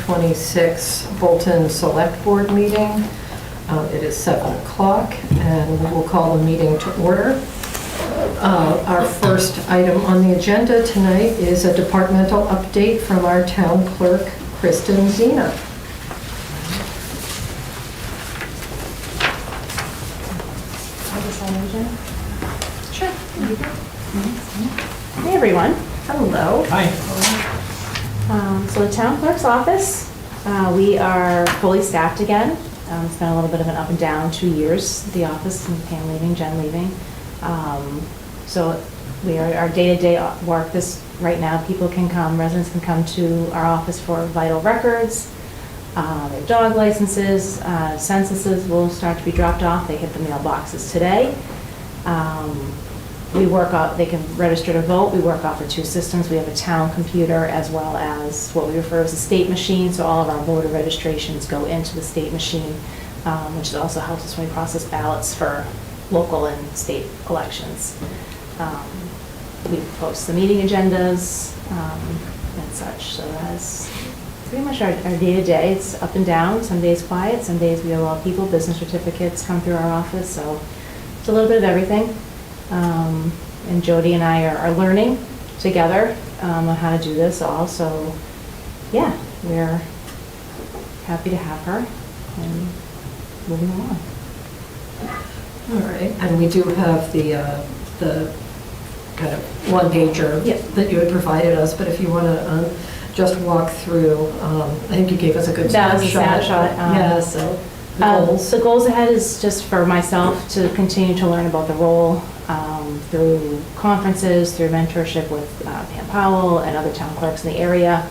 2026 Bolton Select Board meeting. It is 7 o'clock, and we will call the meeting to order. Our first item on the agenda tonight is a departmental update from our town clerk, Kristen Zena. Sure. Hey everyone. Hello. Hi. So the town clerk's office, we are fully staffed again. It's been a little bit of an up and down 2 years, the office, and Pam leaving, Jen leaving. So we are, our day-to-day work right now, people can come, residents can come to our office for vital records, their dog licenses, censuses will start to be dropped off. They hit the mailboxes today. We work off, they can register to vote. We work off of 2 systems. We have a town computer as well as what we refer to as a state machine. So all of our voter registrations go into the state machine, which also helps us when we process ballots for local and state elections. We post the meeting agendas and such. So that's pretty much our day-to-day. It's up and down. Some days quiet, some days we have a lot of people. Business certificates come through our office. So it's a little bit of everything. And Jody and I are learning together on how to do this all. So yeah, we're happy to have her and moving along. All right, and we do have the kind of one-pager that you had provided us, but if you want to just walk through, I think you gave us a good That was a snapshot. snapshot. So the goals. The goals ahead is just for myself to continue to learn about the role through conferences, through mentorship with Pam Powell and other town clerks in the area.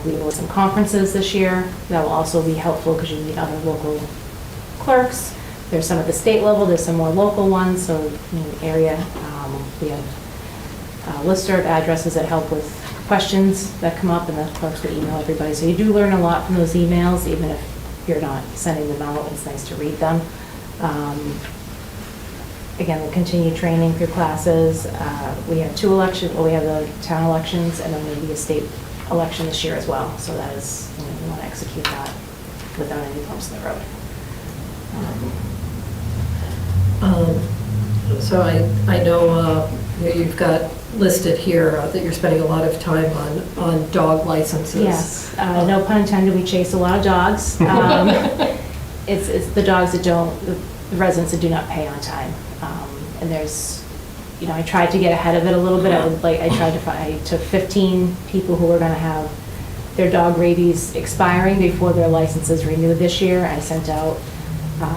We will have some conferences this year that will also be helpful because you meet other local clerks. There's some at the state level, there's some more local ones, so in the area we have a listserv addresses that help with questions that come up, and the clerks will email everybody. So you do learn a lot from those emails, even if you're not sending them out. It's nice to read them. Again, we'll continue training through classes. We have 2 elections, well, we have the town elections and then maybe a state election this year as well. So that is, we want to execute that without any bumps in the road. So I know you've got listed here that you're spending a lot of time on dog licenses. Yes, no pun intended, we chase a lot of dogs. It's the dogs that the residents that do not pay on time. And there's, I tried to get ahead of it a little bit. I took 15 people who were gonna have their dog rabies expiring before their licenses renewed this year. I sent out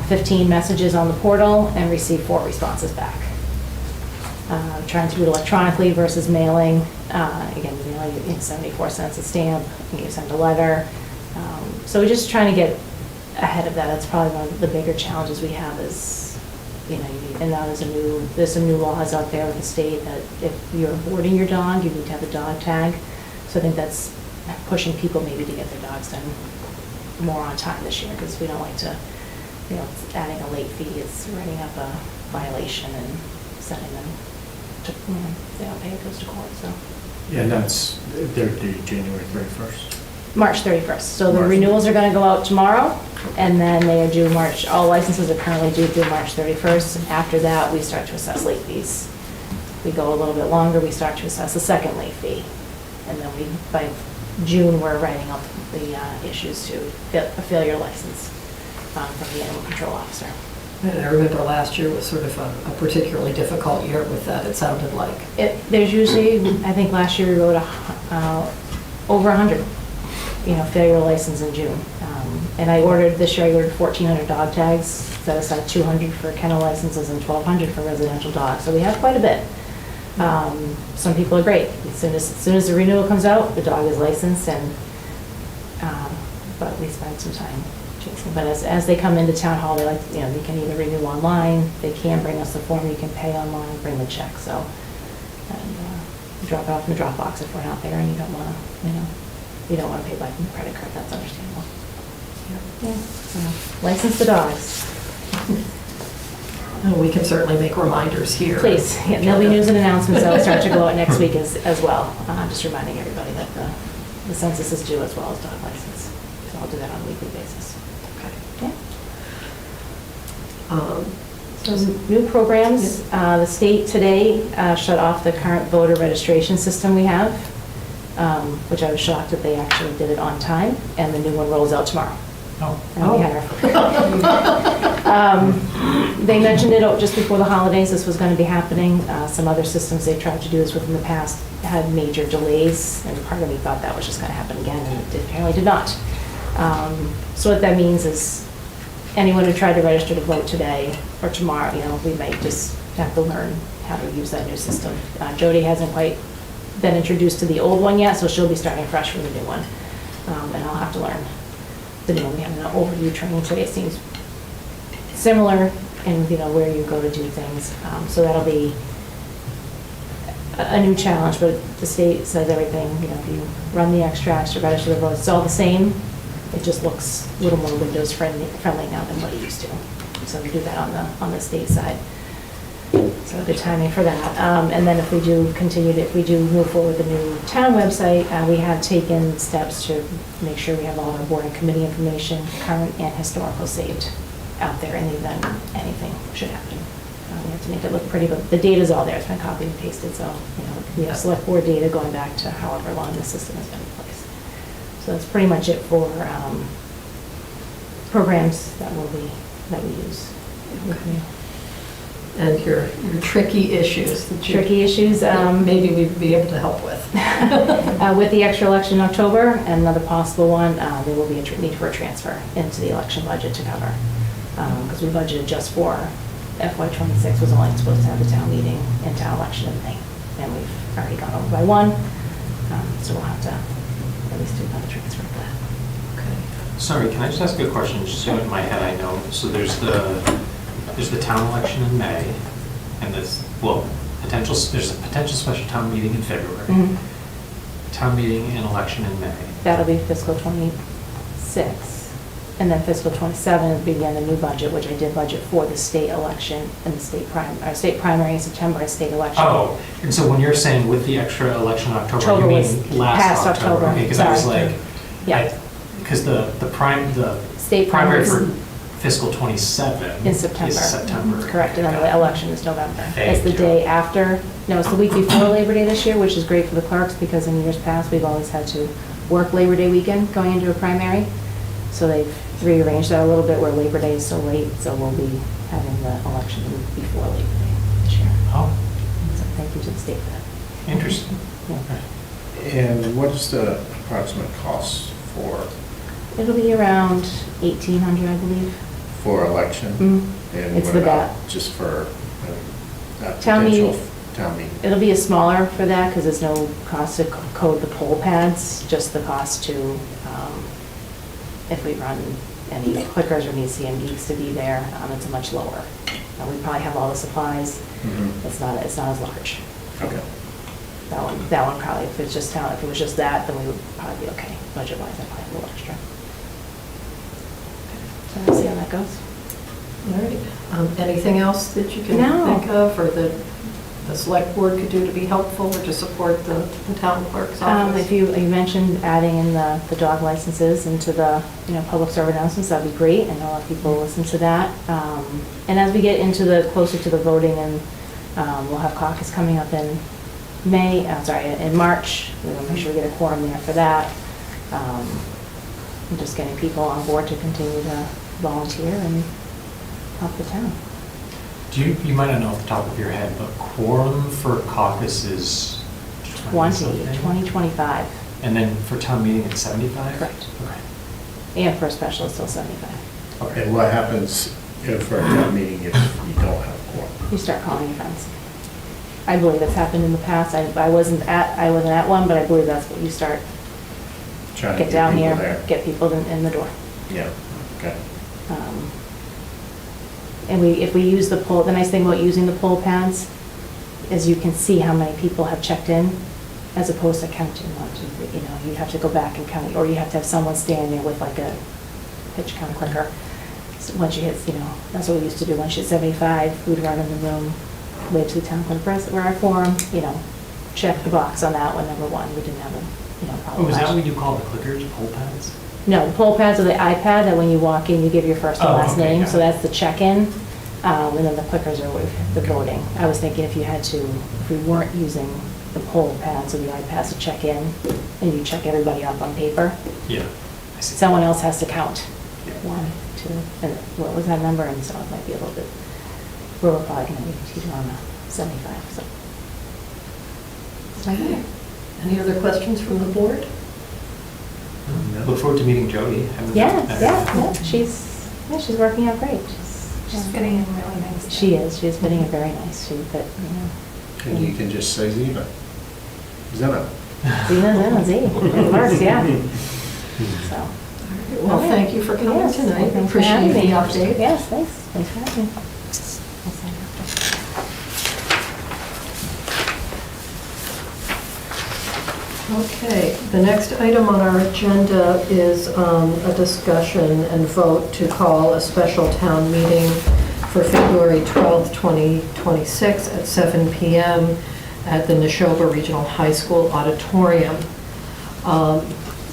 15 messages on the portal and received 4 responses back. Trying to do it electronically versus mailing. Again, you 74 cents a stamp, you send a letter. So we're just trying to get ahead of that. That's probably one of the bigger challenges we have is, and now there's some new laws out there with the state that if you're boarding your dog, you need to have a dog tag. So I think that's pushing people maybe to get their dogs done more on time this year, because we don't like to, it's adding a late fee, it's writing up a violation and sending them to, if they don't pay, it goes to court, so. Yeah, that's, they're due January 31st. March 31st. So the March. renewals are going to go out tomorrow, and then they are due March, all licenses are currently due through March 31st. And after that, we start to assess late fees. We go a little bit longer, we start to assess the second late fee. And then by June, we're writing up the issues to a failure license from the animal control officer. And I remember last year was sort of a particularly difficult year with that, it sounded like. There's usually, I think last year we wrote over 100. Failure license in June. And this year I ordered 1,400 dog tags, set aside 200 for kennel licenses and 1,200 for residential dogs. So we have quite a bit. Some people are great. As soon as the renewal comes out, the dog is licensed, and but we spend some time chasing. But as they come into town hall, they they can either renew online, they can bring us the form, you can pay online, bring the check. So, and drop it off in the drop box if we're not there and you don't want to, you don't want to pay by credit card. That's understandable. Yeah. So, license the dogs. And we can certainly make reminders here. Please. Yeah, there'll be news and announcements that will start to go out next week as well. Just reminding everybody that the census is due as well as dog license. do that on a weekly basis. Okay. Yeah. Um, So new programs, the state today shut off the current voter registration system we have, which I was shocked that they actually did it on time, and the new one rolls out tomorrow. Oh. And we had our- They mentioned it just before the holidays, this was going to be happening. Some other systems they've tried to do this with in the past had major delays, and part of me thought that was just going to happen again, and it apparently did not. So what that means is anyone who tried to register to vote today or tomorrow, we might just have to learn how to use that new system. Jody hasn't quite been introduced to the old one yet, so she'll be starting fresh from the new one. And I'll have to learn the new one. We had an overview training today. It seems similar in, where you go to do things. So that'll be a new challenge, but the state says everything, if you run the extracts or register the vote, it's all the same. It just looks a little more Windows friendly now than what it used to. So we do that on the state side. So good timing for that. And then if we do move forward with the new town website, we have taken steps to make sure we have all our board and committee information, current and historical, saved out there in the event anything should happen. We have to make it look pretty, but the data's all there. It's been copied and pasted, so we have select board data going back to however long the system has been in place. So that's pretty much it for programs that we use. And your tricky issues. Tricky issues. Maybe we'd be able to help with. With the extra election in October, and another possible one, there will be a need for a transfer into the election budget to cover. Because we budgeted just for FY26 was only supposed to have the town meeting and town election in May. And we've already gone over by one, so we'll have to at least do another transfer for that. Okay. Sorry, can I just ask a question, just so in my head I know? So there's the town election in May, and there's a potential special town meeting in February. Mhm. Town meeting and election in May. That'll be fiscal 26. And then fiscal 27 will be the end of the new budget, which I did budget for the state election and the state primary in September and state election. Oh, and so when you're saying with the extra election in October, October you was mean last past October? October, Okay, because I was sorry. like, Yeah. because the State primary primary for fiscal 27 in September. is September. Correct, and then the election is November. Thank It's the you. day after, no, it's the week before Labor Day this year, which is great for the clerks because in years past, we've always had to work Labor Day weekend going into a primary. So they've rearranged that a little bit where Labor Day is so late, so we'll be having the election the week before Labor Day this year. Oh, So thank you to the state for that. interesting. Yeah. Okay. And what is the approximate cost It'll be around 1,800, I believe. for election? Mhm. And It's what the about bat. just for that Town potential meeting. town meeting? It'll be a smaller for that because there's no cost to code the poll pads, just the cost to, if we run any clickers or need CMDs to be there, it's a much lower. We probably have all the supplies. Mhm. It's not as large. Okay. That one probably, if it was just that, then we would probably be okay. Budget-wise, I'd probably have a little extra. So we'll see how that goes. All right. Anything else that you can No. think of, or that the select board could do to be helpful or to support the town clerk's office? If you mentioned adding in the dog licenses into the, public service announcements, that'd be great. I know a lot of people listen to that. And as we get closer to the voting, and we'll have caucus coming up in in March. We want to make sure we get a quorum there for that. And just getting people on board to continue to volunteer and help the town. You might not know off the top of your head, but quorum for caucus is 2025. And then for town meeting, it's 75? Correct. Okay. And for a special, it's still 75. Okay. And what happens for a town meeting if you don't have a quorum? You start calling your friends. I believe that's happened in the past. I wasn't at one, but I believe that's what you start. Trying to Get down people here, there? get people in the door. Yeah, okay. And if we use the poll, the nice thing about using the poll pads is you can see how many people have checked in as opposed to counting 1, 2, 3. You have to go back and count, or you have to have someone stand there with like a pitch count clicker. So once you hit, that's what we used to do. Once you hit 75, we'd run in the room, wave to the town clerk, where our quorum, check the box on that one, number 1. We didn't have a, problem. Oh, is that what you call the clickers, poll pads? No, the poll pads are the iPad that when you walk in, you give your first and Oh, last okay, name, got so it. that's the check-in. And then the clickers are with the voting. I was thinking if you had to, if we weren't using the poll pads or the iPads to check in, and you check everybody up on paper, Yeah. I see. someone else has to count. Yeah. 1, 2, and what was that number? And so it might be a little bit, we're probably going to be teetering on the 75, so. Okay. Any other questions from the board? Look forward to meeting Jody. Yeah, she's working out great. She's fitting in really nice. She is fitting in very nice. But, And you can just say Zena. Zena. Zena, Z. It works, yeah. So. Well, thank you for coming Yes, tonight. thanks for Appreciate having the me. update. Yes, thanks for having me. I'll sign after. Okay, the next item on our agenda is a discussion and vote to call a special town meeting for February 12th, 2026 at 7 PM at the Neshoba Regional High School Auditorium.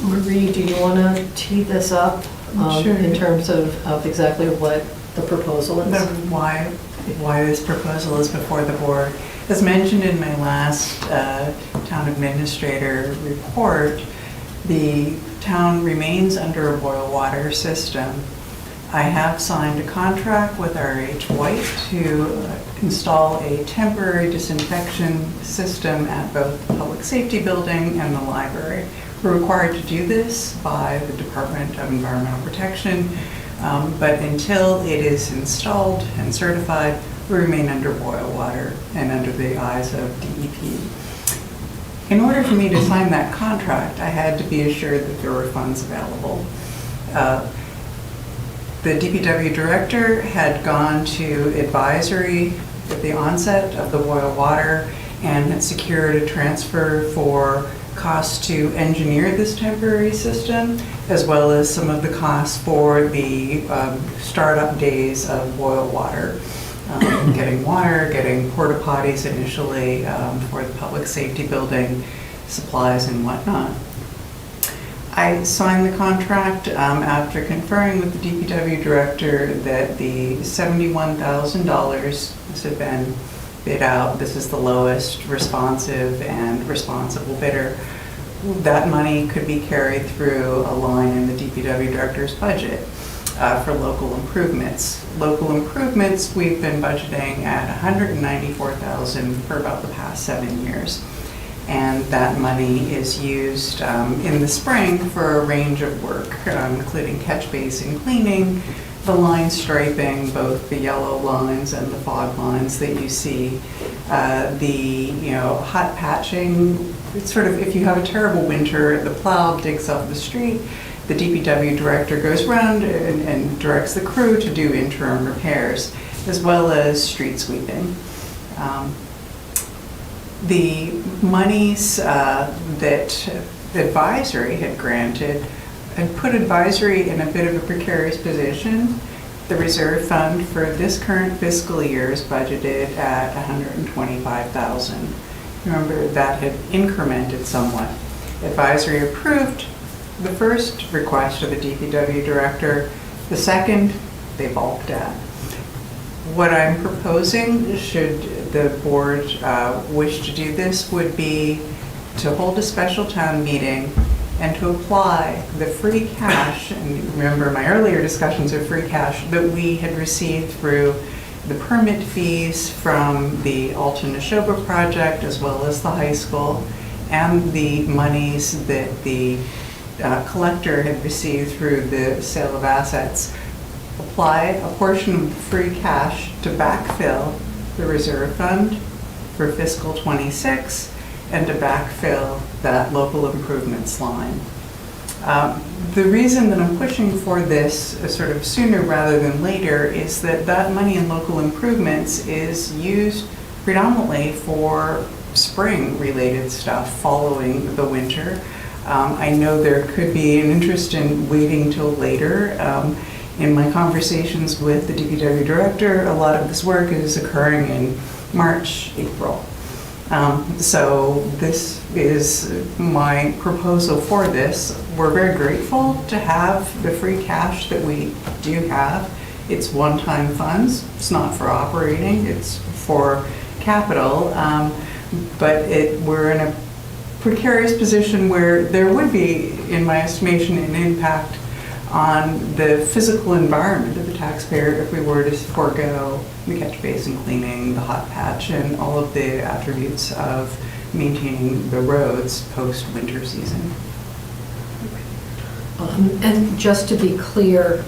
Marie, do you want to tee this up Sure. in terms of exactly what the proposal is? Why this proposal is before the board. As mentioned in my last town administrator report, the town remains under a boil water system. I have signed a contract with RH White to install a temporary disinfection system at both the public safety building and the library. We're required to do this by the Department of Environmental Protection, but until it is installed and certified, we remain under boil water and under the eyes of DEP. In order for me to sign that contract, I had to be assured that there were funds available. The DPW director had gone to advisory at the onset of the boil water and had secured a transfer for costs to engineer this temporary system, as well as some of the costs for the startup days of boil water. Getting water, getting porta potties initially for the public safety building, supplies and whatnot. I signed the contract after conferring with the DPW director that the $71,000 had been bid out. This is the lowest responsive and responsible bidder. That money could be carried through a line in the DPW director's budget for local improvements. Local improvements, we've been budgeting at $194,000 for about the past 7 years. And that money is used in the spring for a range of work, including catch basin cleaning, the line striping, both the yellow lines and the fog lines that you see, the hot patching. It's sort of, if you have a terrible winter, the plow digs up the street, the DPW director goes around and directs the crew to do interim repairs, as well as street sweeping. The monies that advisory had granted had put advisory in a bit of a precarious position. The reserve fund for this current fiscal year is budgeted at $125,000. Remember, that had incremented somewhat. Advisory approved the first request of the DPW director. The second, they balked at. What I'm proposing, should the board wish to do this, would be to hold a special town meeting and to apply the free cash, and remember my earlier discussions of free cash that we had received through the permit fees from the Alton Neshoba project, as well as the high school, and the monies that the collector had received through the sale of assets. Apply a portion of the free cash to backfill the reserve fund for fiscal '26 and to backfill that local improvements line. The reason that I'm pushing for this sort of sooner rather than later is that that money in local improvements is used predominantly for spring-related stuff following the winter. I know there could be an interest in waiting till later. In my conversations with the DPW director, a lot of this work is occurring in March, April. So this is my proposal for this. We're very grateful to have the free cash that we do have. It's one-time funds. It's not for operating, it's for capital. But we're in a precarious position where there would be, in my estimation, an impact on the physical environment of the taxpayer if we were to forego the catch basin cleaning, the hot patch, and all of the attributes of maintaining the roads post-winter season. And just to be clear,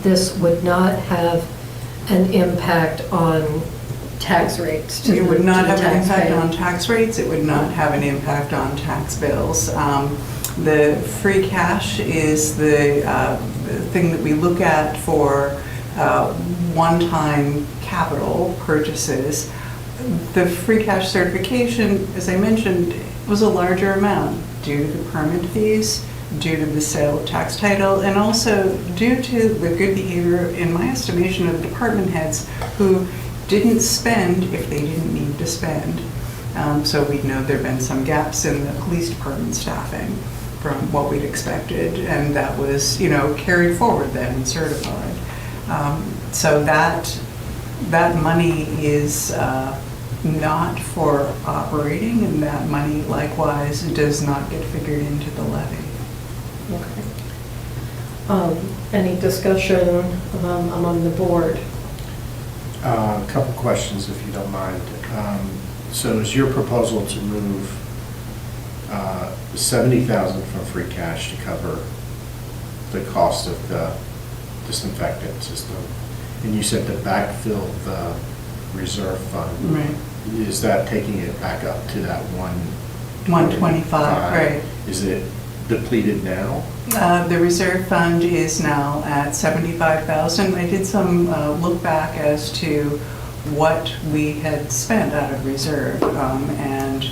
this would not have an impact on tax rates to It would not to the have an impact taxpayer. on tax rates, it would not have an impact on tax bills. The free cash is the thing that we look at for one-time capital purchases. The free cash certification, as I mentioned, was a larger amount due to the permit fees, due to the sale of tax title, and also due to the good behavior, in my estimation, of department heads who didn't spend if they didn't need to spend. So we know there've been some gaps in the police department staffing from what we'd expected, and that was, carried forward then and certified. So that money is not for operating, and that money likewise does not get figured into the levy. Okay. Any discussion among the board? A couple questions, if you don't mind. So is your proposal to move 70,000 from free cash to cover the cost of the disinfectant system? And you said to backfill the reserve fund. Right. Is that taking it back up to that 125, right. Is it depleted now? The reserve fund is now at 75,000. I did some look back as to what we had spent out of reserve, and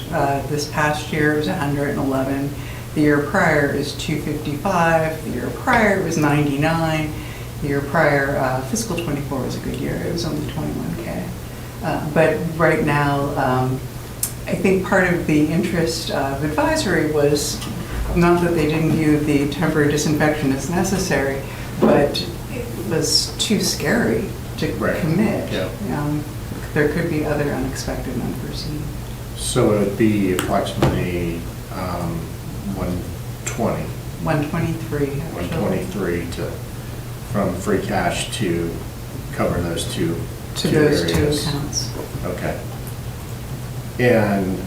this past year was 111. The year prior is 255. The year prior was 99. The year prior, fiscal 24 was a good year. It was only 21K. But right now, I think part of the interest of advisory was not that they didn't view the temporary disinfection as necessary, but it was too scary to commit. Yeah. There could be other unexpected and unforeseen. So it would be approximately 120. 123, actually. 123 from free cash to cover those two To those two areas. accounts. Okay. And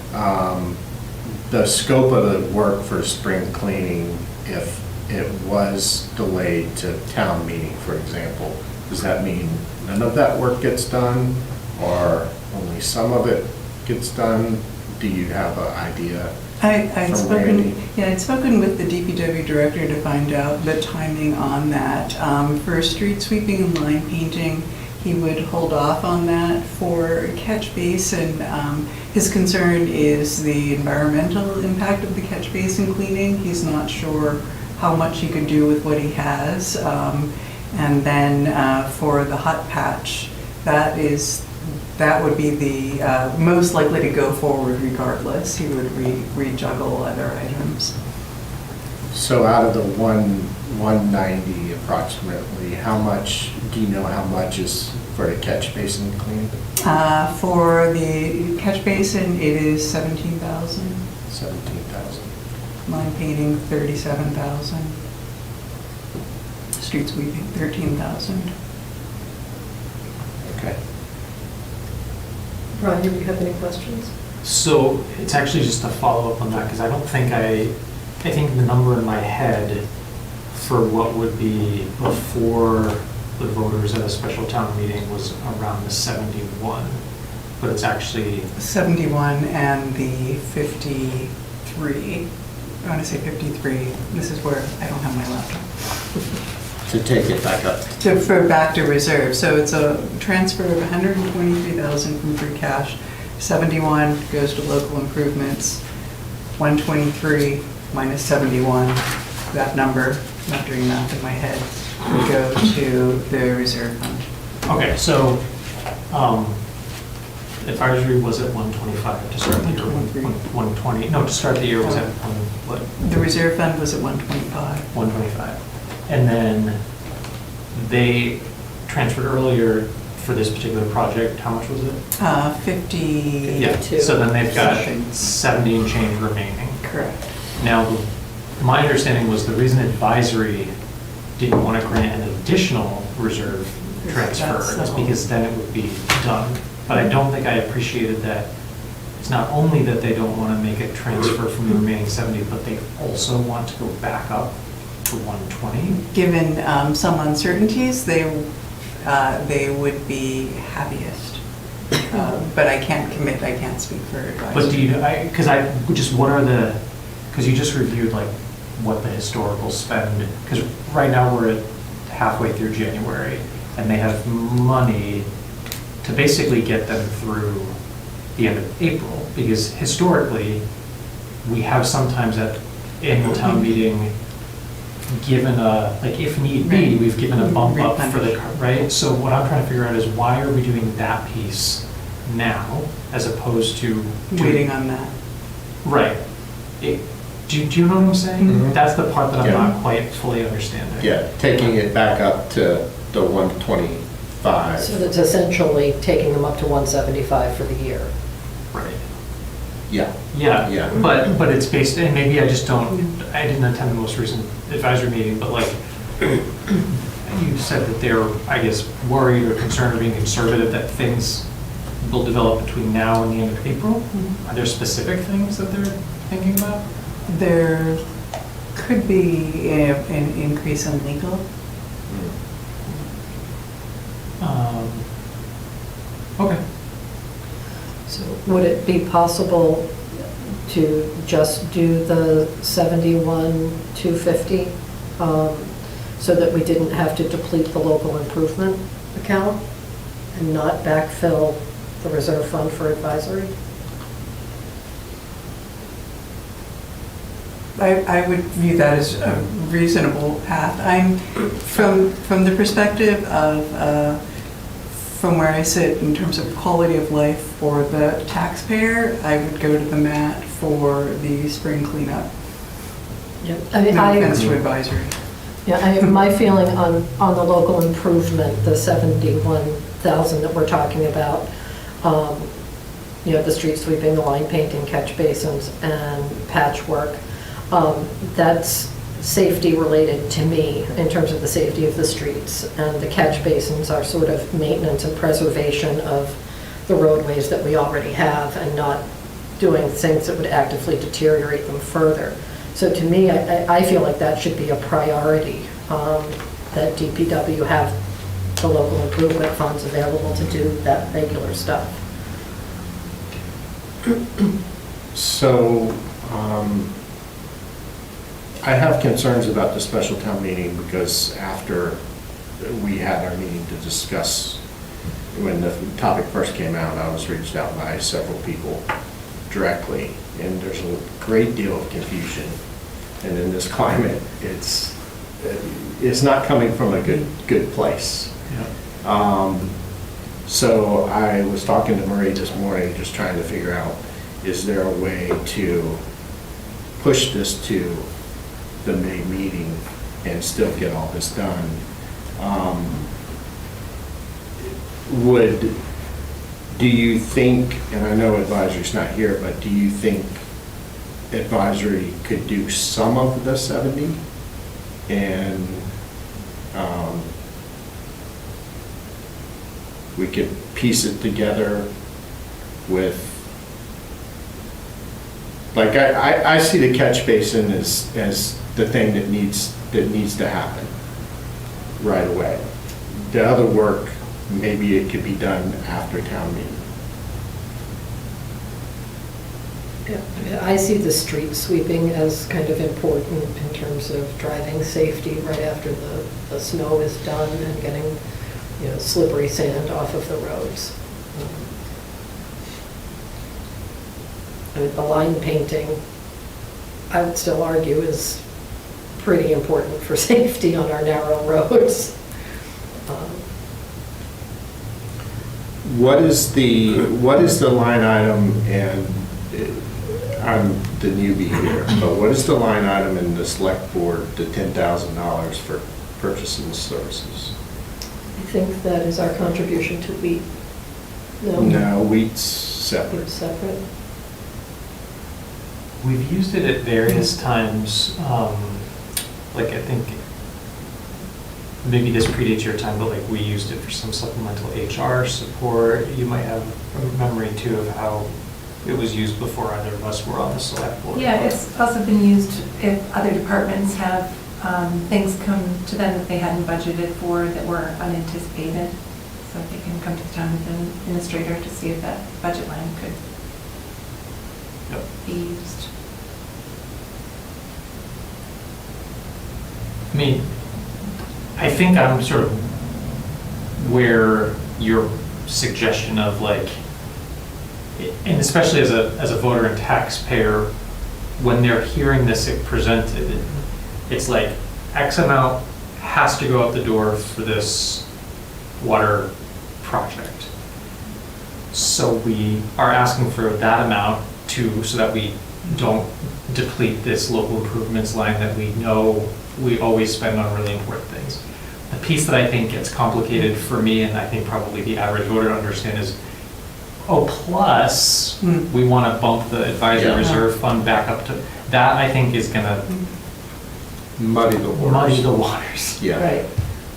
the scope of the work for spring cleaning, if it was delayed to town meeting, for example, does that mean none of that work gets done, or only some of it gets done? Do you have an idea? I'd From Randy. spoken with the DPW director to find out the timing on that. For street sweeping and line painting, he would hold off on that. For catch basin, his concern is the environmental impact of the catch basin cleaning. He's not sure how much he could do with what he has. And then for the hot patch, that would be the most likely to go forward regardless. He would rejuggle other items. So out of the 190 approximately, how much, do you know how much is for the catch basin clean? For the catch basin, it is 17,000. 17,000. Line painting, 37,000. Street sweeping, 13,000. Okay. Brian, do you have any questions? So it's actually just a follow-up on that, because I think the number in my head for what would be before the voters at a special town meeting was around the 71, but it's actually, 71 and the 53. I want to say 53. This is where I don't have my laptop. To take it back up. For back to reserve. So it's a transfer of 123,000 from free cash. 71 goes to local improvements. 123 minus 71, that number, not doing math in my head, would go to the reserve fund. okay, so advisory was at 125 to start the year, 120, no, to start the year was at what? The reserve fund was at 125. 125. And then they transferred earlier for this particular project, how much was it? 50. Yeah, so then they've got Something. 70 and change remaining. Correct. Now, my understanding was the reason advisory didn't want to grant an additional reserve transfer That's is because then it would be done. But I don't think I appreciated that it's not only that they don't want to make a transfer from the remaining 70, but they also want to go back up to 120. Given some uncertainties, they would be happiest. But I can't commit, I can't speak for advisory. But do you, because you just reviewed like what the historical spend, because right now we're at halfway through January, and they have money to basically get them through the end of April, because historically, we have sometimes at annual town meeting given a, like if need be, Right. we've given a bump up for the, Replenish. right? So what I'm trying to figure out is why are we doing that piece now as opposed to Waiting on that. Right. Do you know what I'm saying? Mhm. That's the part that I'm Yeah. not quite fully understanding. Yeah, taking it back up to the 125. So that's essentially taking them up to 175 for the year. Right. Yeah, Yeah. Yeah. But it's based, and maybe I just don't, I didn't attend the most recent advisory meeting, but like, you said that they're, I guess, worried or concerned or being conservative that things will develop between now and the end of April? Are there specific things that they're thinking about? There could be an increase in legal. Okay. So would it be possible to just do the 71,250 so that we didn't have to deplete the local improvement account and not backfill the reserve fund for advisory? I would view that as a reasonable path. I'm, from the perspective of, from where I sit in terms of quality of life for the taxpayer, I would go to the mat for the spring cleanup. I mean, No offense to advisory. my feeling on the local improvement, the 71,000 that we're talking about, the street sweeping, the line painting, catch basins, and patchwork, that's safety related to me in terms of the safety of the streets. And the catch basins are sort of maintenance and preservation of the roadways that we already have and not doing things that would actively deteriorate them further. So to me, I feel like that should be a priority, that DPW have the local improvement funds available to do that regular stuff. so I have concerns about the special town meeting because after we had our meeting to discuss, when the topic first came out, I was reached out by several people directly, and there's a great deal of confusion. And in this climate, it's not coming from a good place. Yeah. So I was talking to Marie this morning, just trying to figure out, is there a way to push this to the May meeting and still get all this done? Do you think, and I know advisory's not here, but do you think advisory could do some of the 70? And we could piece it together with, like, I see the catch basin as the thing that needs to happen right away. The other work, maybe it could be done after town meeting. I see the street sweeping as kind of important in terms of driving safety right after the snow is done and getting, slippery sand off of the roads. I mean, the line painting, I would still argue, is pretty important for safety on our narrow roads. what is the line item, and I'm the newbie here, but what is the line item in the select board, the $10,000 for purchasing services? I think that is our contribution to wheat. No, wheat's separate. It's separate. We've used it at various times, like I think, maybe this predates your time, but like we used it for some supplemental HR support. You might have a memory too of how it was used before either of us were on the select board. Yeah, it's also been used if other departments have things come to them that they hadn't budgeted for that were unanticipated. So they can come to the town administrator to see if that budget line could Yep. be used. I mean, I think I'm sort of where your suggestion of like, and especially as a voter and taxpayer, when they're hearing this presented, it's like X amount has to go out the door for this water project. So we are asking for that amount so that we don't deplete this local improvements line that we know we always spend on really important things. The piece that I think gets complicated for me, and I think probably the average voter to understand, is, oh, plus, we want to bump the advisory Yeah. reserve fund back up to, that I think is going to Muddy the waters. muddy the waters. Yeah. Right.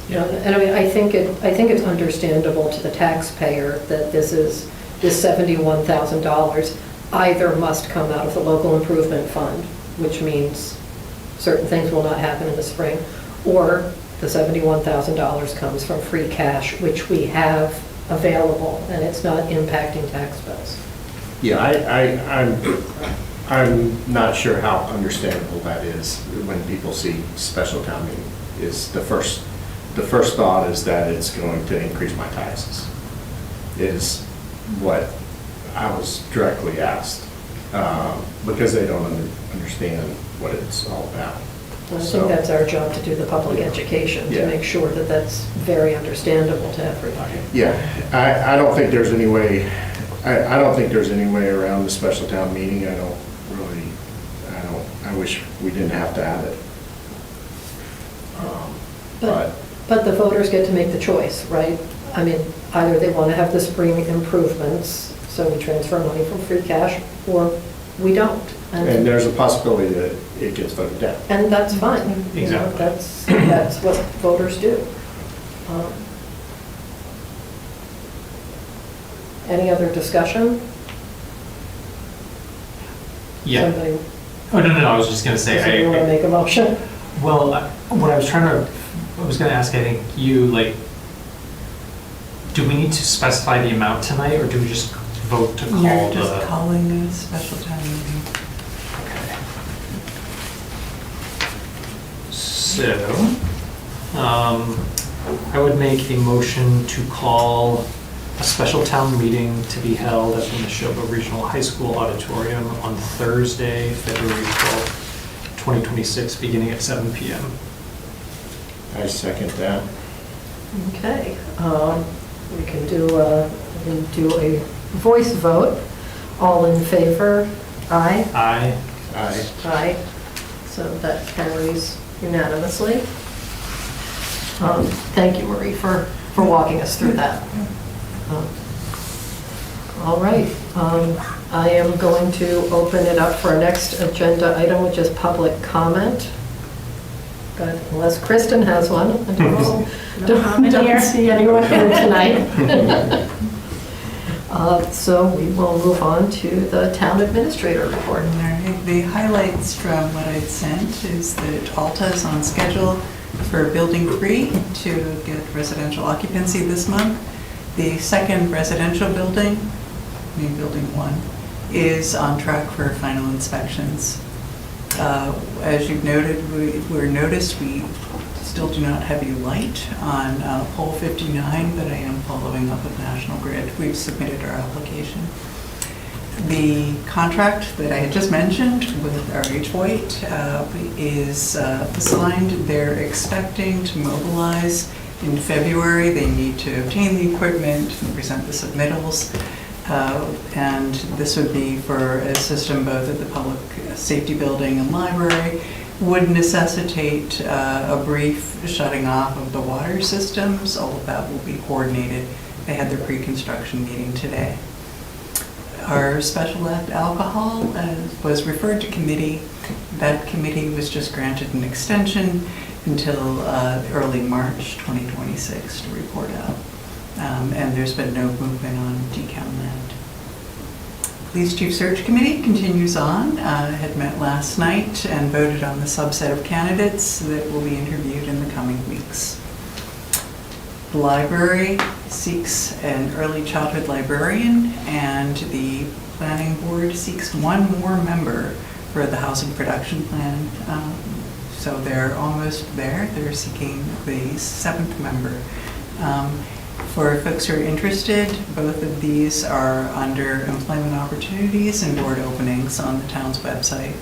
You know, and I mean, I think it's understandable to the taxpayer that this $71,000 either must come out of the local improvement fund, which means certain things will not happen in the spring, or the $71,000 comes from free cash, which we have available, and it's not impacting tax bills. Yeah, I'm not sure how understandable that is when people see special town meeting. Is the first thought is that it's going to increase my taxes, is what I was directly asked, because they don't understand what it's all about. And I So- think that's our job to do the public education, to Yeah. make sure that that's very understandable to everybody. Yeah, I don't think there's any way, I don't think there's any way around the special town meeting. I wish we didn't have to have it. But, But the voters get to make the choice, right? I mean, either they want to have the spring improvements, so we transfer money from free cash, or we don't. and there's a possibility that it gets voted down. And that's fine. You know, Exactly. That's what voters do. Any other discussion? Yeah. Somebody, Oh, no, I was just going to say, somebody want to make a motion? well, what I was going to ask, I think you, like, do we need to specify the amount tonight, or do we just vote to call the? You're just calling a special town meeting. Okay. So, I would make a motion to call a special town meeting to be held at the Neshoba Regional High School Auditorium on Thursday, February 12th, 2026, beginning at 7 PM. I second that. Okay, we can do a voice vote. All in favor? Aye? Aye. Aye. Aye. So that carries unanimously. Thank you, Marie, for walking us through that. All right, I am going to open it up for our next agenda item, which is public comment. But unless Kristen has one, I don't see anyone here tonight. So we will move on to the town administrator report. All right, the highlights from what I'd sent is that Alta is on schedule for Building 3 to get residential occupancy this month. The second residential building, Building 1, is on track for final inspections. As you've noted, we still do not have a light on pole 59, but I am following up with National Grid. We've submitted our application. The contract that I had just mentioned with RH White is signed. They're expecting to mobilize In February, they need to obtain the equipment, present the submittals, and this would be for a system both at the public safety building and library, would necessitate a brief shutting off of the water systems. All of that will be coordinated. They had their pre-construction meeting today. Our special ed alcohol was referred to committee. That committee was just granted an extension until early March 2026 to report out. And there's been no movement on decom land. Police Chief Search Committee continues on, had met last night and voted on the subset of candidates that will be interviewed in the coming weeks. The library seeks an early childhood librarian, and the planning board seeks one more member for the housing production plan. So they're almost there. They're seeking the 7th member. For folks who are interested, both of these are under employment opportunities and board openings on the town's website.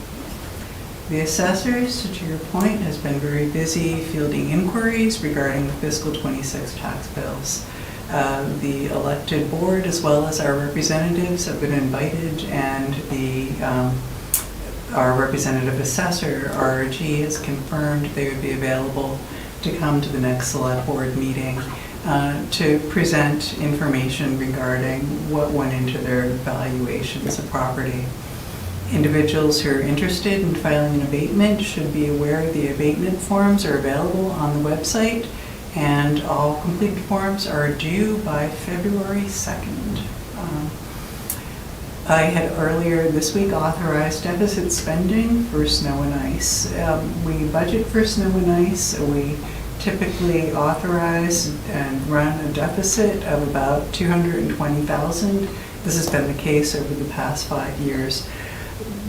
The assessors, to your point, has been very busy fielding inquiries regarding the fiscal 26 tax bills. The elected board, as well as our representatives, have been invited, and our representative assessor, RRG, has confirmed they would be available to come to the next select board meeting to present information regarding what went into their valuations of property. Individuals who are interested in filing an abatement should be aware the abatement forms are available on the website, and all completed forms are due by February 2nd. I had earlier this week authorized deficit spending for snow and ice. We budget for snow and ice. We typically authorize and run a deficit of about $220,000. This has been the case over the past 5 years.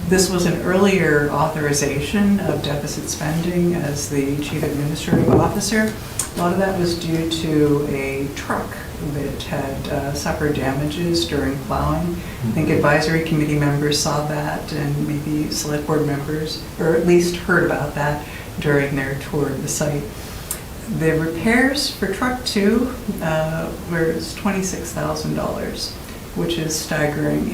This was an earlier authorization of deficit spending as the Chief Administrative Officer. A lot of that was due to a truck that had suffered damages during plowing. I think advisory committee members saw that, and maybe select board members, or at least heard about that during their tour of the site. The repairs for truck 2 was $26,000, which is staggering.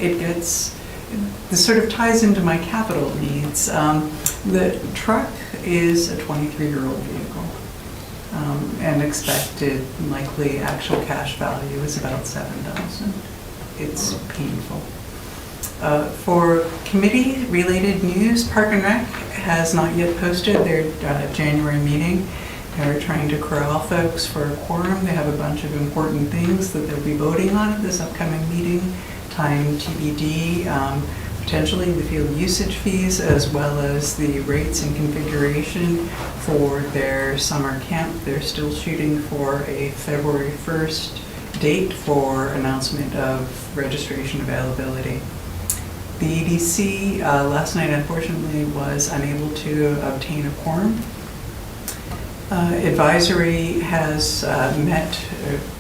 This sort of ties into my capital needs. The truck is a 23-year-old vehicle, and expected likely actual cash value is about $7,000. It's painful. For committee-related news, Park and Rec has not yet posted their January meeting. They're trying to corral folks for a quorum. They have a bunch of important things that they'll be voting on at this upcoming meeting. Time TBD, potentially the field usage fees, as well as the rates and configuration for their summer camp. They're still shooting for a February 1st date for announcement of registration availability. The EDC last night, unfortunately, was unable to obtain a quorum. Advisory has met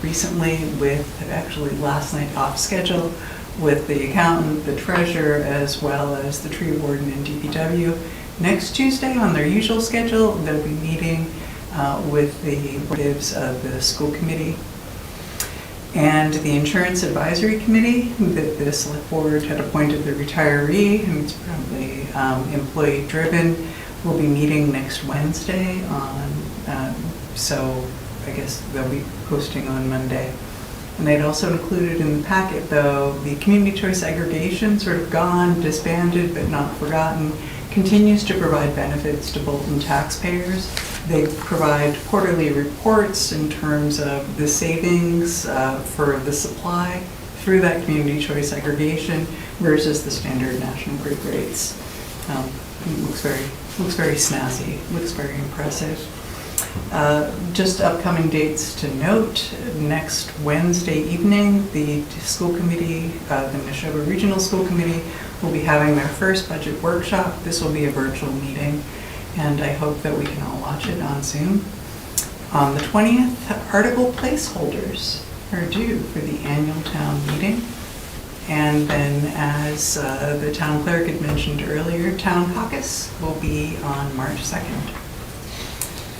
recently with, actually last night off schedule, with the accountant, the treasurer, as well as the tree warden and DPW. Next Tuesday, on their usual schedule, they'll be meeting with the representatives of the school committee and the insurance advisory committee that the select board had appointed the retiree, who's probably employee driven, will be meeting next Wednesday so I guess they'll be posting on Monday. And they'd also included in the packet, though, the community choice aggregation, sort of gone, disbanded, but not forgotten, continues to provide benefits to Bolton taxpayers. They provide quarterly reports in terms of the savings for the supply through that community choice aggregation versus the standard National Grid rates. Looks very snazzy, looks very impressive. Just upcoming dates to note, next Wednesday evening, the school committee, the Neshoba Regional School Committee, will be having their first budget workshop. This will be a virtual meeting, and I hope that we can all watch it on Zoom. On the 20th, article placeholders are due for the annual town meeting. And then, as the town clerk had mentioned earlier, town caucus will be on March 2nd.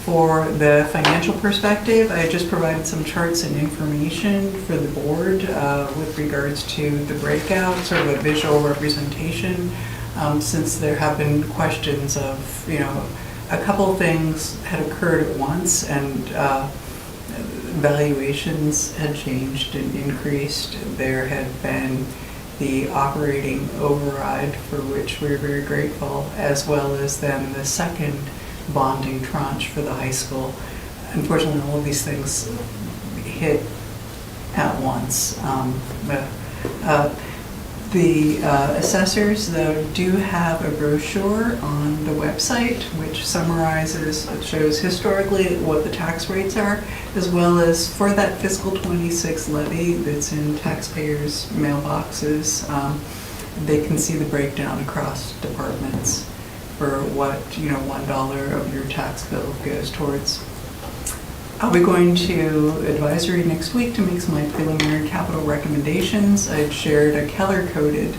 For the financial perspective, I just provided some charts and information for the board with regards to the breakout, sort of a visual representation, since there have been questions of, a couple things had occurred at once and valuations had changed and increased. There had been the operating override, for which we're very grateful, as well as then the second bonding tranche for the high school. Unfortunately, all of these things hit at once. The assessors, though, do have a brochure on the website which summarizes, it shows historically what the tax rates are, as well as for that fiscal 26 levy that's in taxpayers' mailboxes. They can see the breakdown across departments for what, $1 of your tax bill goes towards. I'll be going to advisory next week to make some of my preliminary capital recommendations. I've shared a color-coded,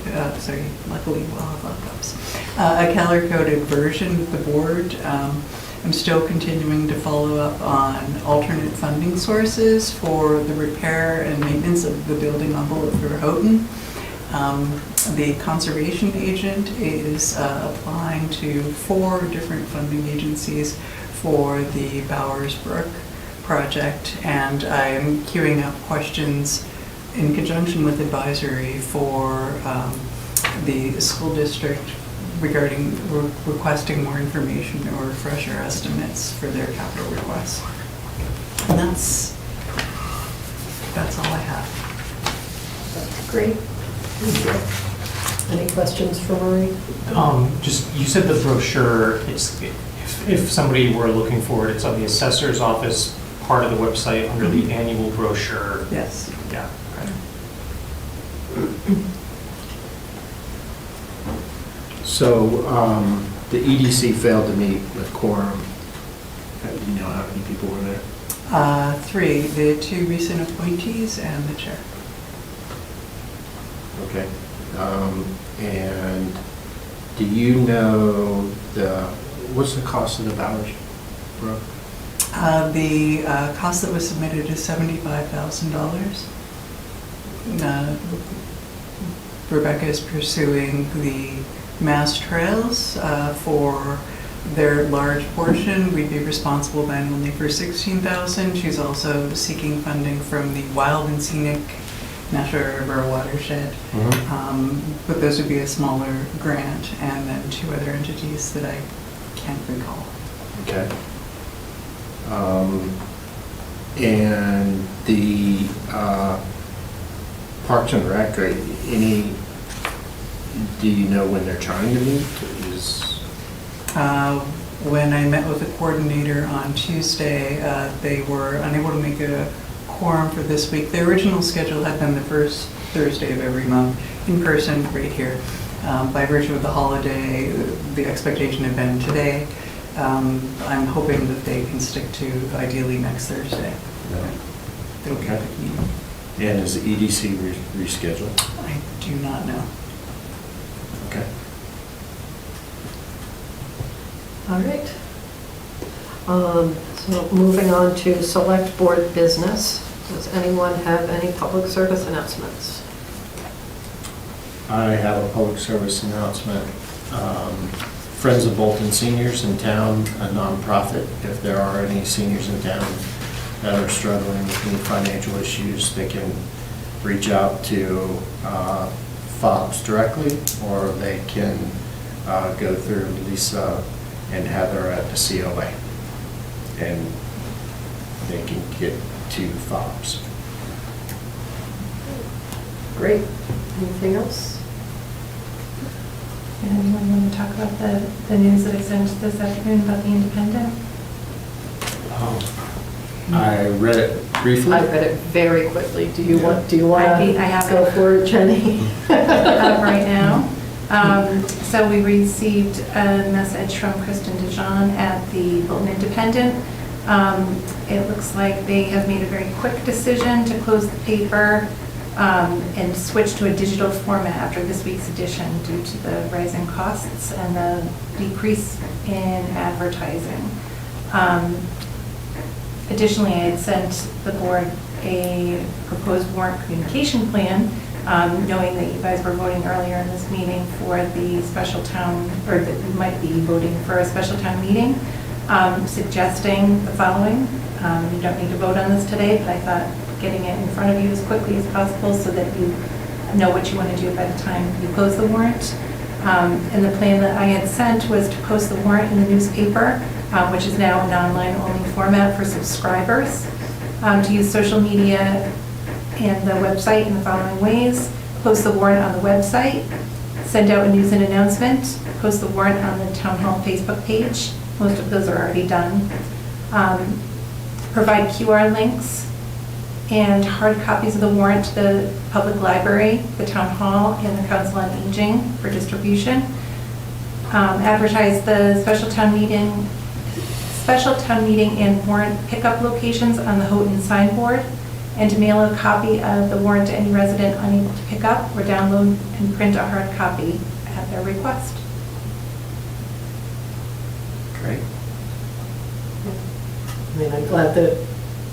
luckily we'll have lockups, a color-coded version with the board. I'm still continuing to follow up on alternate funding sources for the repair and maintenance of the building envelope for Houghton. The conservation agent is applying to 4 different funding agencies for the Bowers Brook project, and I'm queuing up questions in conjunction with advisory for the school district regarding requesting more information or refresher estimates for their capital requests. And that's all I have. Great. Any questions for Marie? You said the brochure, if somebody were looking for it, it's on the assessor's office part of the website under the annual brochure. Yes. Yeah. Okay. So the EDC failed to meet with quorum. Do you know how many people were there? 3, the 2 recent appointees and the chair. Okay. And do you know what's the cost of the Bowers Brook? The cost that was submitted is $75,000. Rebecca is pursuing the Mass Trails for their large portion. We'd be responsible then only for $16,000. She's also seeking funding from the Wild and Scenic Natural River Watershed. But those would be a smaller grant, and then 2 other entities that I can't recall. Okay. And the Parks and Rec, do you know when they're trying to meet? When I met with the coordinator on Tuesday, they were unable to make a quorum for this week. The original schedule had been the first Thursday of every month in person right here. By virtue of the holiday, the expectation had been today. I'm hoping that they can stick to ideally next Thursday. Okay. And is the EDC rescheduled? I do not know. Okay. All right. So moving on to select board business. Does anyone have any public service announcements? I have a public service announcement. Friends of Bolton Seniors in Town, a nonprofit. If there are any seniors in town that are struggling with any financial issues, they can reach out to FOBS directly, or they can go through Lisa and Heather at the COA, and they can get to FOBS. Great. Anything else? Anyone want to talk about the news that I sent this afternoon about the Independent? I read it briefly. I read it very quickly. Do you want to I have go it. for it, Jenny? Right now. So we received a message from Kristen DeJean at the Bolton Independent. It looks like they have made a very quick decision to close the paper and switch to a digital format after this week's edition due to the rising costs and the decrease in advertising. Additionally, I had sent the board a proposed warrant communication plan, knowing that you guys were voting earlier in this meeting for the special town, or that you might be voting for a special town meeting, suggesting the following. You don't need to vote on this today, but I thought getting it in front of you as quickly as possible so that you know what you want to do by the time you close the warrant. And the plan that I had sent was to post the warrant in the newspaper, which is now an online-only format for subscribers, to use social media and the website in the following ways: post the warrant on the website, send out a news and announcement, post the warrant on the Town Hall Facebook page. Most of those are already done. Provide QR links and hard copies of the warrant to the public library, the Town Hall, and the Council on Aging for distribution. Advertise the special town meeting and warrant pickup locations on the Houghton signboard, and to mail a copy of the warrant to any resident unable to pick up, or download and print a hard copy at their request. Great. I mean, I'm glad that,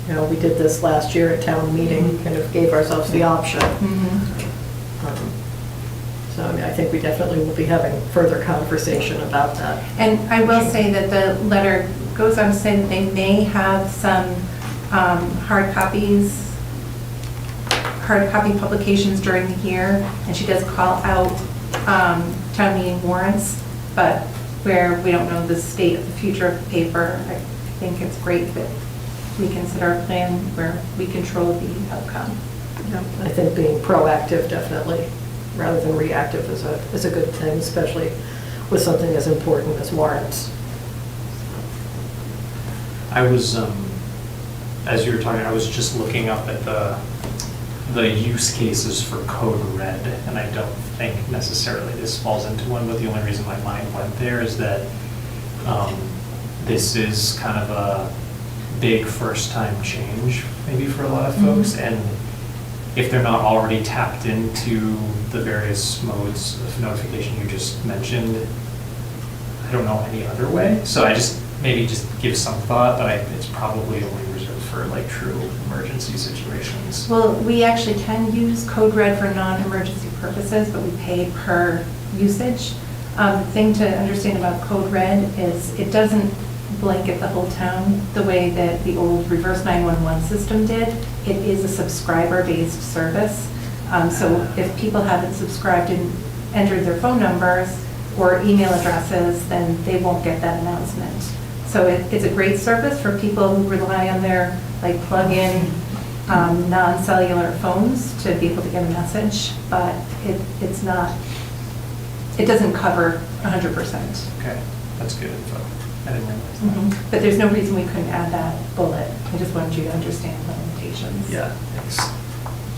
you know, we did this last year at town meeting, kind of gave ourselves the option. So, I mean, I think we definitely will be having further conversation about that. And I will say that the letter goes on to say that they may have some hard copy publications during the year, and she does call out town meeting warrants, but where we don't know the state of the future of the paper, I think it's great that we consider a plan where we control the outcome. Yeah, I think being proactive definitely, rather than reactive, is a good thing, especially with something as important as warrants. I was, as you were talking, I was just looking up at the use cases for Code Red, and I don't think necessarily this falls into one, but the only reason my mind went there is that this is kind of a big first-time change, maybe for a lot of folks, and if they're not already tapped into the various modes of notification you just mentioned, I don't know any other way. So I just, maybe just give some thought, but it's probably only reserved for like true emergency situations. Well, we actually can use Code Red for non-emergency purposes, but we pay per usage. The thing to understand about Code Red is it doesn't blanket the whole town the way that the old reverse 911 system did. It is a subscriber-based service. So if people haven't subscribed and entered their phone numbers or email addresses, then they won't get that announcement. So it's a great service for people who rely on their like plug-in non-cellular phones to be able to get a message, but it's not, it doesn't cover 100%. Okay, that's good info. I didn't realize that. But there's no reason we couldn't add that bullet. I just wanted you to understand the limitations. Yeah, thanks.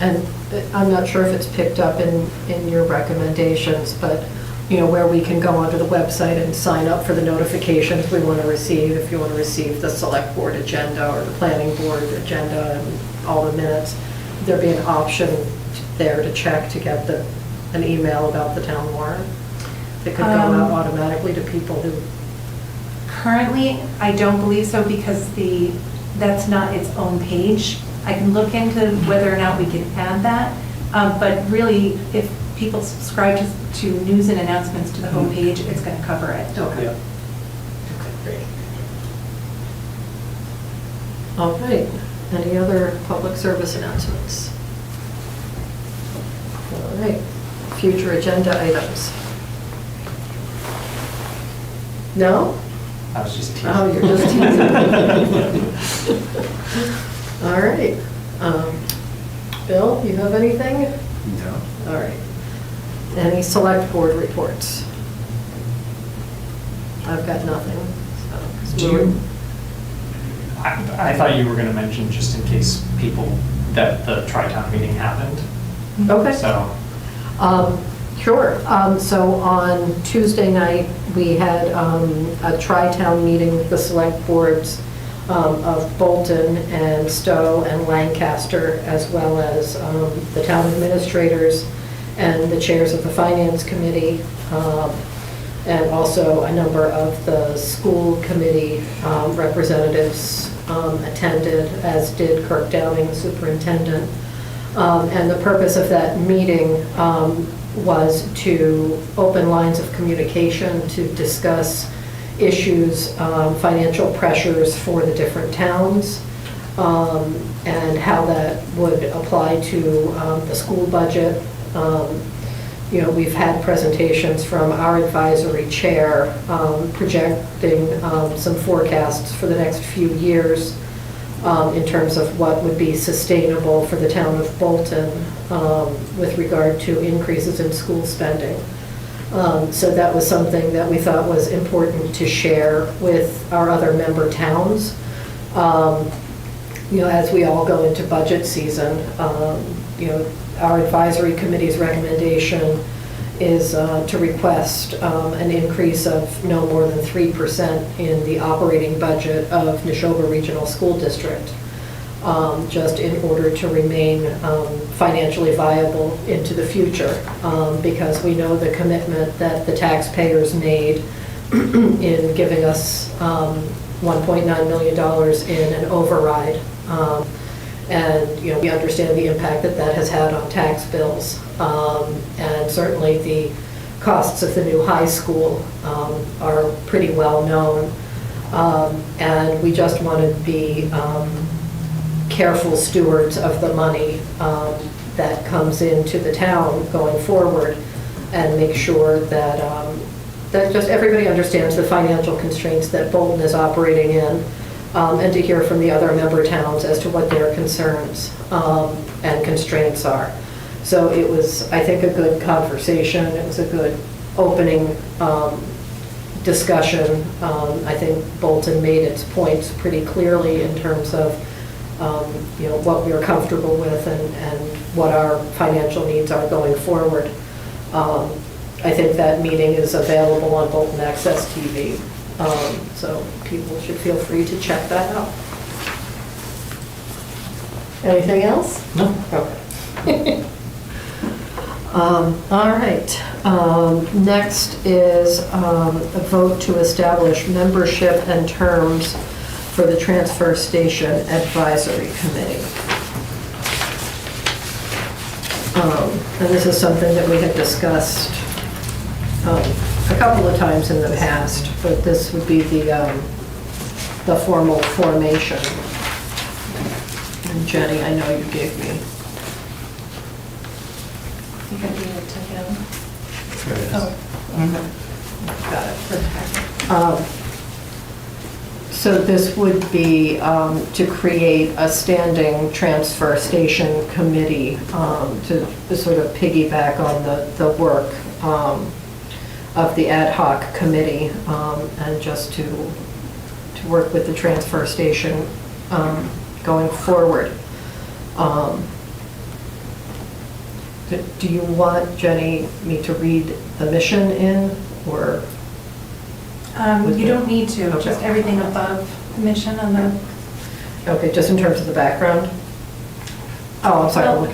And I'm not sure if it's picked up in your recommendations, but, you know, where we can go onto the website and sign up for the notifications we want to receive, if you want to receive the select board agenda or the planning board agenda and all the minutes, there'd be an option there to check to get an email about the town warrant. It could go out automatically to people who... Currently, I don't believe so because that's not its own page. I can look into whether or not we can add that, but really, if people subscribe to news and announcements to the homepage, it's going to cover it. Okay. Yeah. Okay, great. All right. Any other public service announcements? All right. Future agenda items. No? I was just teasing. Oh, you're just teasing. All right. Bill, you have anything? No. All right. Any select board reports? I've got nothing. So, 'cause Do you, I thought you were going to mention, just in case people, that the Tri-Town meeting happened. Okay. So, Sure. So on Tuesday night, we had a tri-town meeting with the select boards of Bolton and Stowe and Lancaster, as well as the town administrators and the chairs of the finance committee. and also a number of the school committee representatives attended, as did Kirk Downing, the superintendent. And the purpose of that meeting was to open lines of communication to discuss issues, financial pressures for the different towns, and how that would apply to the school budget. We've had presentations from our advisory chair projecting some forecasts for the next few years in terms of what would be sustainable for the town of Bolton with regard to increases in school spending. So that was something that we thought was important to share with our other member towns. As we all go into budget season, our advisory committee's recommendation is to request an increase of no more than 3% in the operating budget of Neshoba Regional School District, just in order to remain financially viable into the future, because we know the commitment that the taxpayers made in giving us $1.9 million in an override. And we understand the impact that that has had on tax bills. And certainly the costs of the new high school are pretty well known. And we just want to be careful stewards of the money that comes into the town going forward, and make sure that that just everybody understands the financial constraints that Bolton is operating in, and to hear from the other member towns as to what their concerns and constraints are. So it was, I think, a good conversation. It was a good opening discussion. I think Bolton made its points pretty clearly in terms of what we're comfortable with and what our financial needs are going forward. I think that meeting is available on Bolton Access TV. So people should feel free to check that out. Anything else? No. Okay. All right. Next is a vote to establish membership and terms for the Transfer Station Advisory Committee. And this is something that we had discussed a couple of times in the past, but this would be the formal formation. And Jenny, I know you gave me. You can read it to him. There it is. Oh, Got it. So this would be to create a standing transfer station committee to sort of piggyback on the work of the ad hoc committee, and just to work with the transfer station going forward. Do you want, Jenny, me to read the mission in, or? You don't need to, Okay. just everything above the mission on the, Okay, just in terms of the background? Oh, I'm sorry, I'm Well-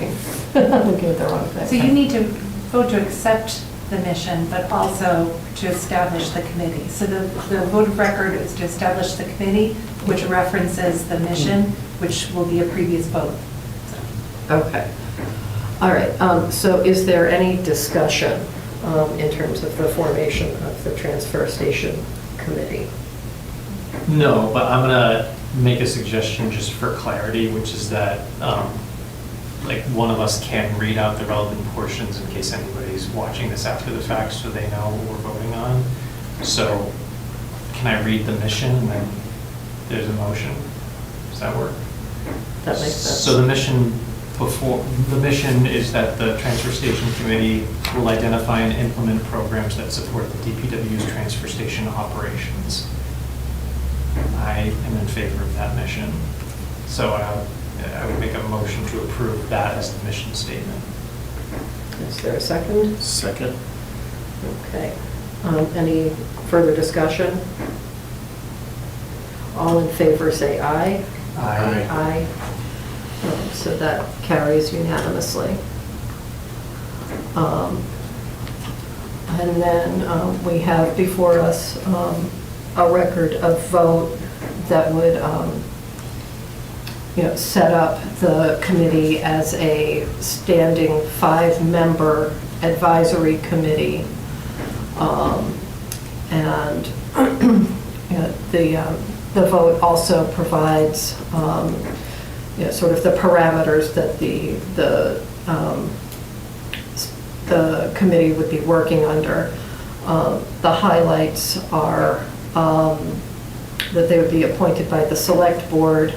looking at the wrong thing. so you need to vote to accept the mission, but also to establish the committee. So the vote of record is to establish the committee, which references the mission, which will be a previous vote. Okay. All right, so is there any discussion in terms of the formation of the transfer station committee? No, but I'm gonna make a suggestion just for clarity, which is that, like, one of us can read out the relevant portions in case anybody's watching this after the fact, so they know what we're voting on. So, can I read the mission and then there's a motion? Does that work? That makes sense. So the mission is that the transfer station committee will identify and implement programs that support the DPW's transfer station operations. I am in favor of that mission. So I would make a motion to approve that as the mission statement. Is there a second? Second? Okay. Any further discussion? All in favor, say aye. Aye. Aye. So that carries unanimously. And then we have before us a record of vote that would, set up the committee as a standing 5-member advisory committee. And the vote also provides, sort of the parameters that the committee would be working under. The highlights are that they would be appointed by the select board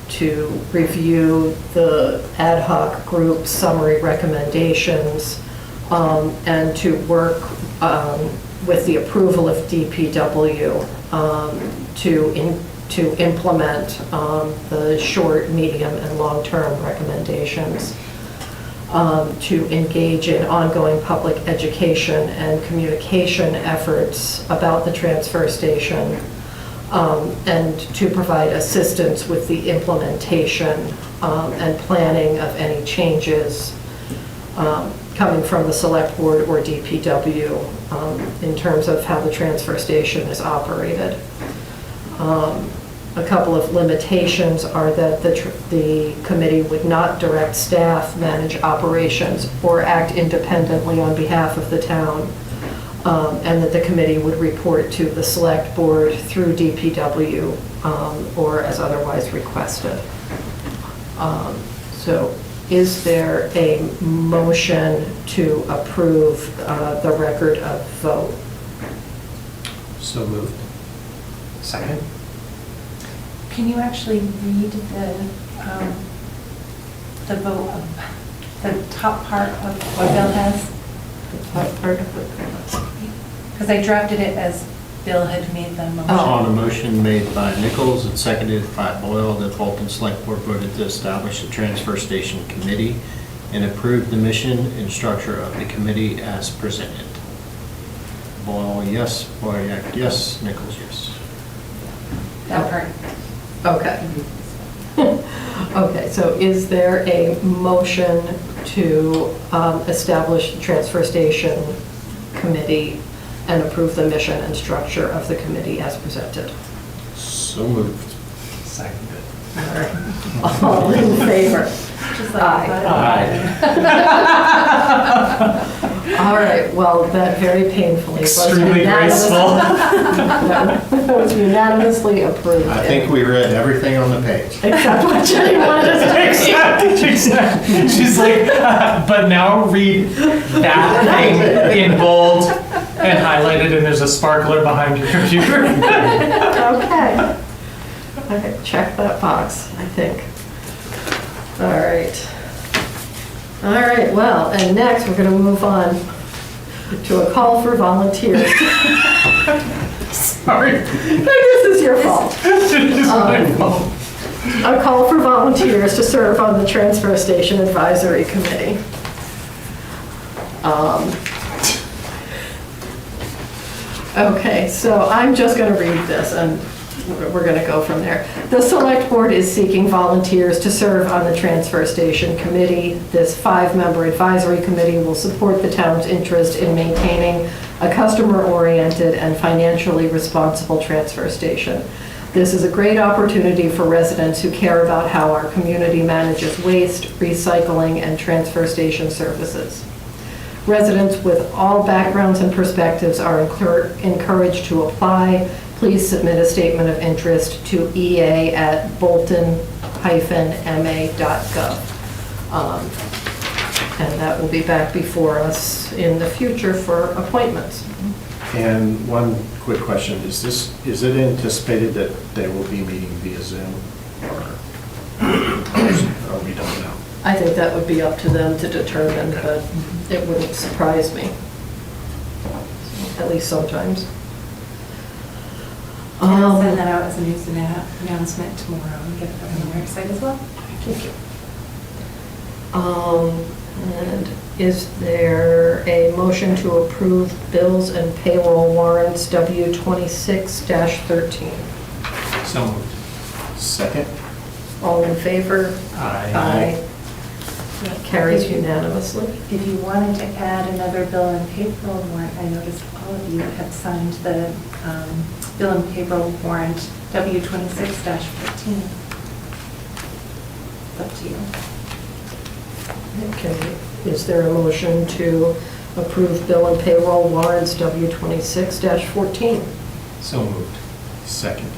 to review the ad hoc group summary recommendations and to work with the approval of DPW to implement the short, medium, and long-term recommendations, to engage in ongoing public education and communication efforts about the transfer station, and to provide assistance with the implementation and planning of any changes coming from the select board or DPW in terms of how the transfer station is operated. A couple of limitations are that the committee would not direct staff, manage operations, or act independently on behalf of the town, and that the committee would report to the select board through DPW or as otherwise requested. So is there a motion to approve the record of vote? So moved. Second? Can you actually read the vote, the top part of what Bill has? Because I drafted it as Bill had made the motion. On a motion made by Nichols and seconded by Boyle, that Bolton Select Board voted to establish a transfer station committee and approve the mission and structure of the committee as presented. Boyle, yes. Boyak, yes. Nichols, yes. That part. Okay. Okay, so is there a motion to establish the transfer station committee and approve the mission and structure of the committee as presented? So moved. Seconded. All right. All in favor? Just like Aye. All right, well, that very painfully was Extremely graceful. That was unanimously approved. I think we read everything on the page. Except what Jenny wanted us to Exactly. She's like, but now read that thing in bold and highlighted, and there's a sparkler behind your computer. Okay. Okay, check that box, I think. All right. All right, well, and next we're going to move on to a call for volunteers. Sorry. This is your fault. It's my fault. A call for volunteers to serve on the Transfer Station Advisory Committee. Okay, so I'm just going to read this and we're going to go from there. The Select Board is seeking volunteers to serve on the Transfer Station Committee. This 5-member advisory committee will support the town's interest in maintaining a customer-oriented and financially responsible transfer station. This is a great opportunity for residents who care about how our community manages waste, recycling, and transfer station services. Residents with all backgrounds and perspectives are encouraged to apply. Please submit a statement of interest to ea@bolton-ma.gov. And that will be back before us in the future for appointments. And one quick question, is it anticipated that they will be meeting via Zoom? Or we don't know? I think that would be up to them to determine, but it wouldn't surprise me, at least sometimes. And I'll send that out as a news announcement tomorrow and get it up on the website as well. Thank you. And is there a motion to approve bills and payroll warrants W26-13? So moved. Second? All in favor? Aye. Aye. That carries unanimously. If you wanted to add another bill and payroll warrant, I noticed all of you have signed the bill and payroll warrant W26-14. It's up to you. Okay, is there a motion to approve bill and payroll warrants W26-14? So moved. Second.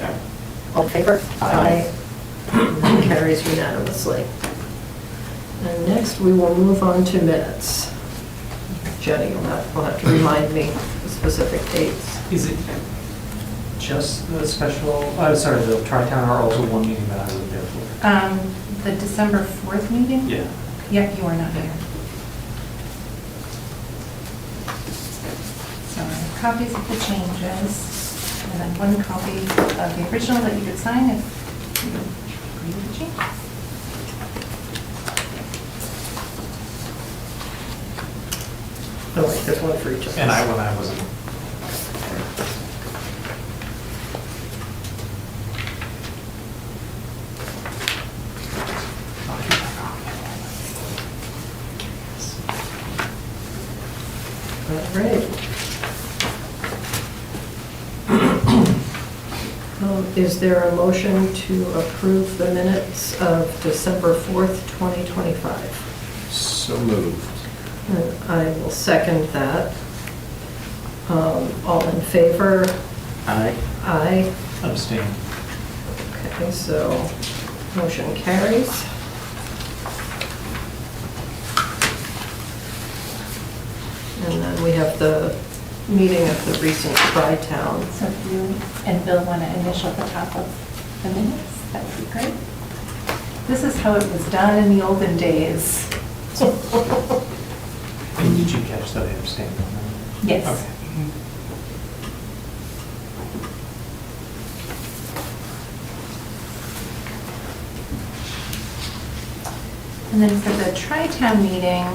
All in favor? Aye. That carries unanimously. And next, we will move on to minutes. Jenny, will have to remind me the specific dates. Is it just the special, sorry, the Tri-Town or also one meeting that I was there for? The December 4th meeting? Yeah. Yep, you are not here. So I have copies of the changes, and then one copy of the original that you could sign if you agree with the change. Oh, wait, there's one for each of us. And when I wasn't. I'll keep my copy. All right. Is there a motion to approve the minutes of December 4th, 2025? So moved. And I will second that. All in favor? Aye. Aye. Abstain. Okay, so motion carries. And then we have the meeting of the recent Tri-Town. So if you and Bill want to initial the top of the minutes, that would be great. This is how it was done in the olden days. And did you catch that I abstained on that? Yes. Okay. And then for the Tri-Town meeting,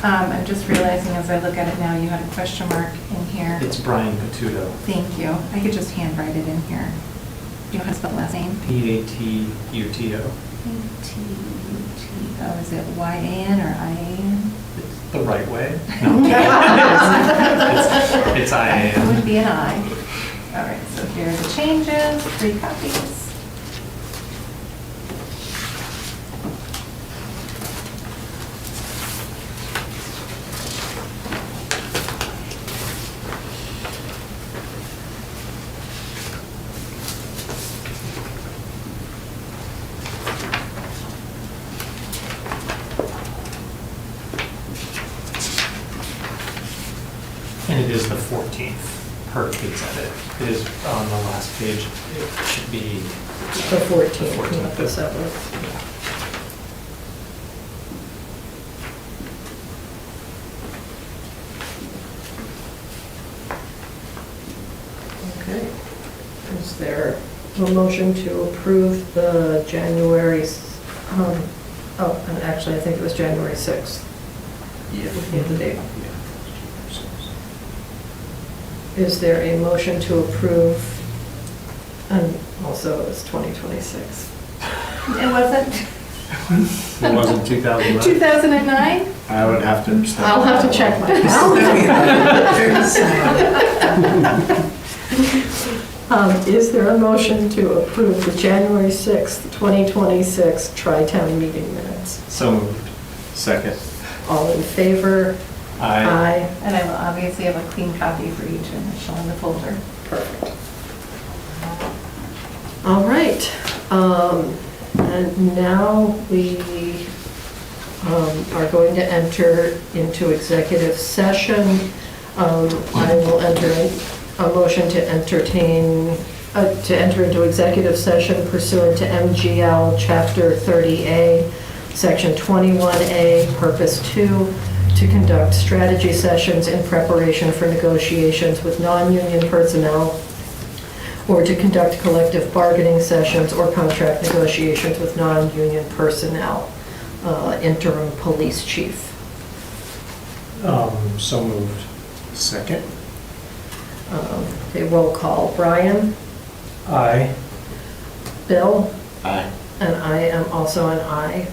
I'm just realizing as I look at it now, you had a question mark in here. It's Brian Patuto. Thank you. I could just handwrite it in here. Do you know how to spell the last name? P-A-T-U-T-O. P-T-U-T-O. Is it Y-A-N or I-A-N? It's the right way. No. It's It I-A-N. would be an I. All right, so here are the changes, 3 copies. And it is the 14th per Kate's edit. It is on the last page. It should be. The 14th, not the 7th. Okay. Is there a motion to approve the January, and actually, I think it was January 6th. Yeah. Looking at the date. Is there a motion to approve, and also it's 2026? It wasn't It wasn't 2009? 2009? I would have to abstain. I'll have to check my calendar. Is there a motion to approve the January 6th, 2026 Tri-Town meeting minutes? So moved. Second. All in favor? Aye. And I will obviously have a clean copy for you to initial in the folder. Perfect. All right. And now we are going to enter into executive session. I will enter a motion to enter into executive session pursuant to MGL Chapter 30A, Section 21A, Purpose 2, to conduct strategy sessions in preparation for negotiations with non-union personnel, or to conduct collective bargaining sessions or contract negotiations with non-union personnel. Interim police chief. So moved. Second. Okay, roll call. Brian? Aye. Bill? Aye. And I am also an aye.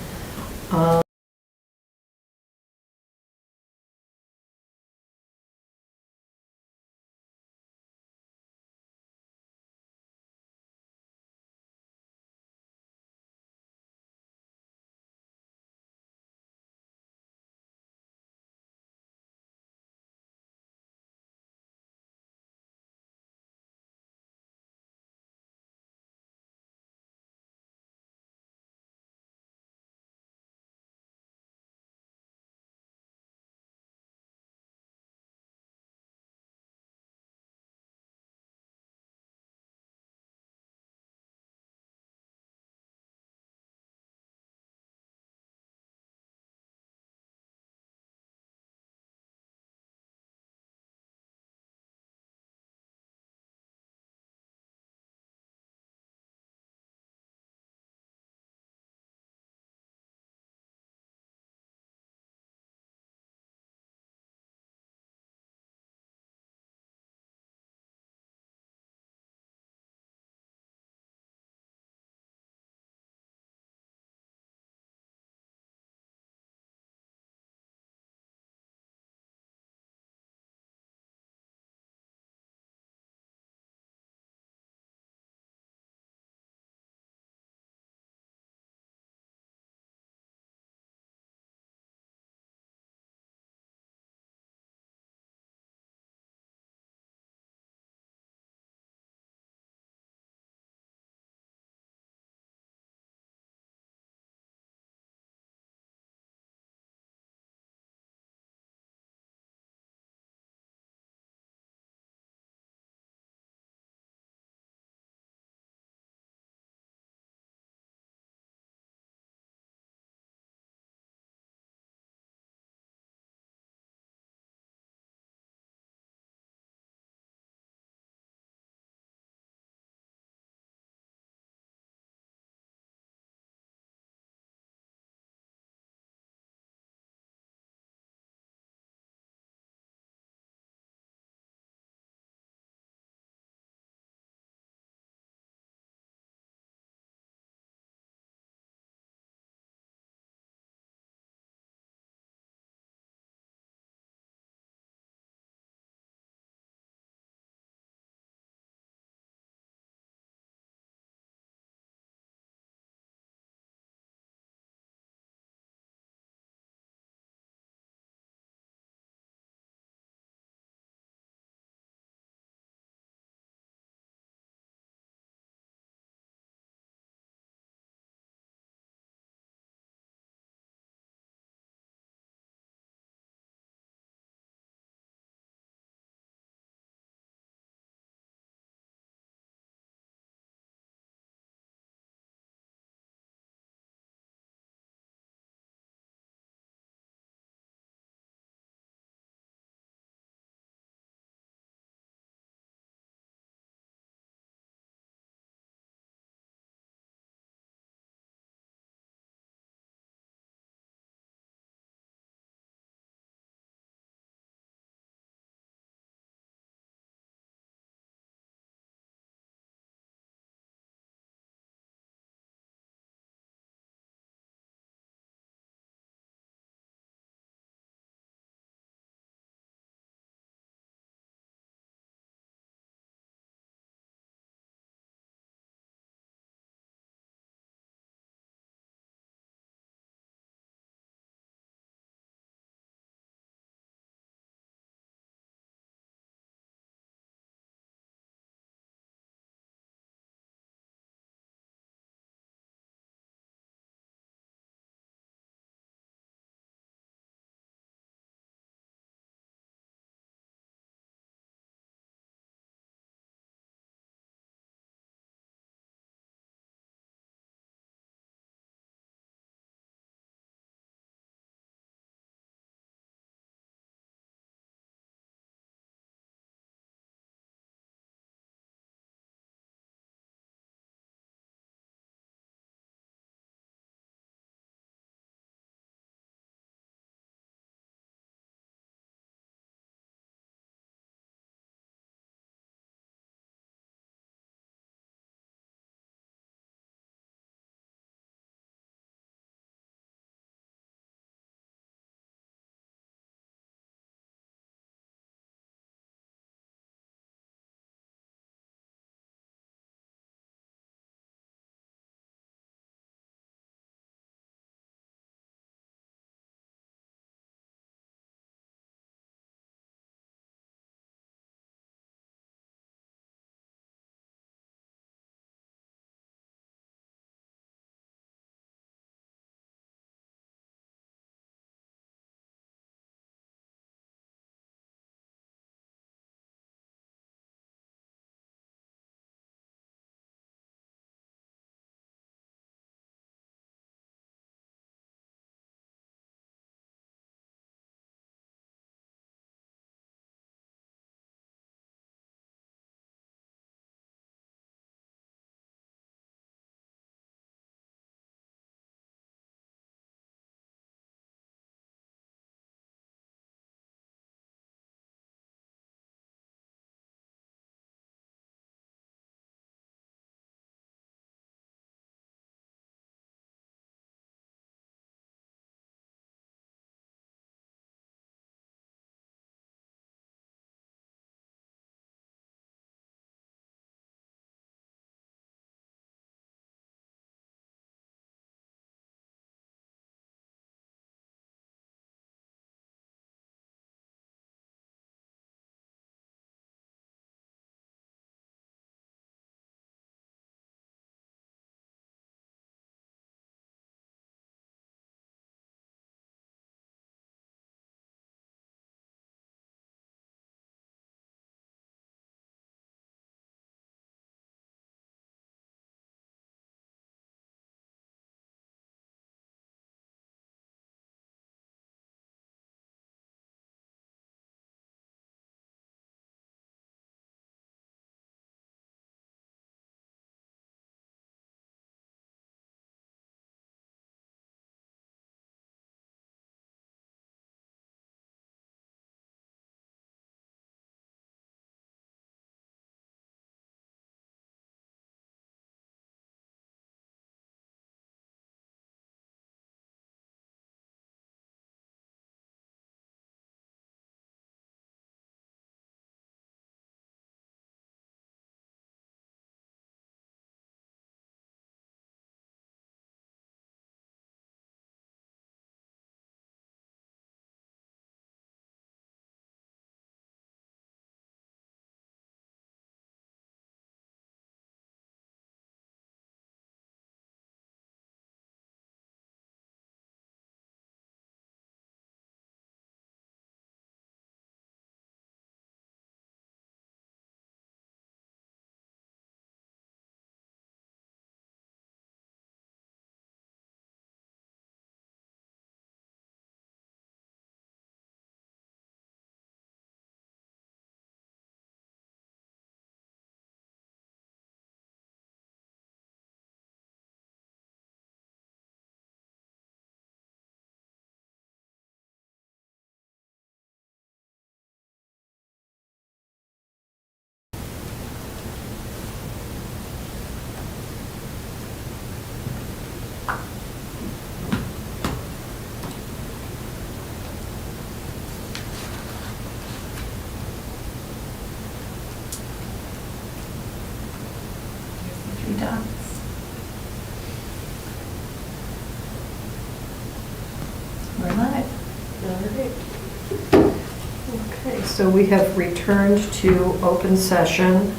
so we have returned to open session.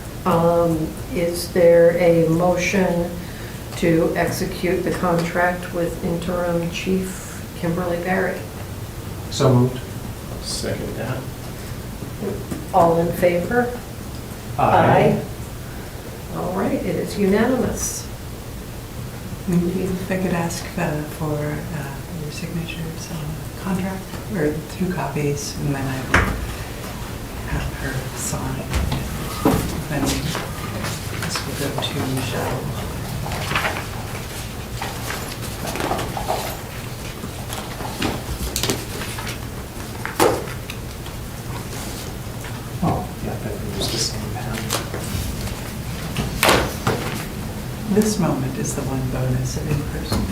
Is there a motion to execute the contract with interim chief Kimberly Berry? So moved. Second that. All in favor? Aye. All right, it is unanimous. If I could ask for your signatures on the contract, or 2 copies, and then I will have her sign. Then this will go to Michelle. Oh, yeah, I can use the same pen. This moment is the one bonus of in-person.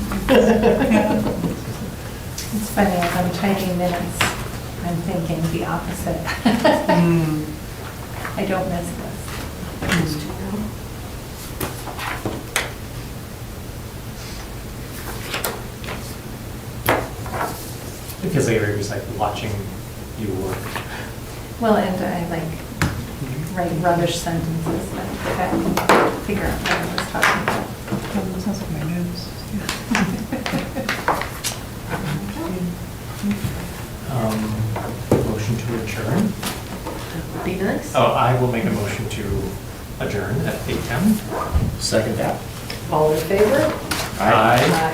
It's funny, as I'm typing minutes, I'm thinking the opposite. Mm. I don't miss this. Because later it was like watching you work. Well, and I like write rubbish sentences, but I can figure out what I was talking about. Oh, sounds like my nose. Motion to adjourn? Would be nice. Oh, I will make a motion to adjourn at 8:10. Second that. All in favor? Aye.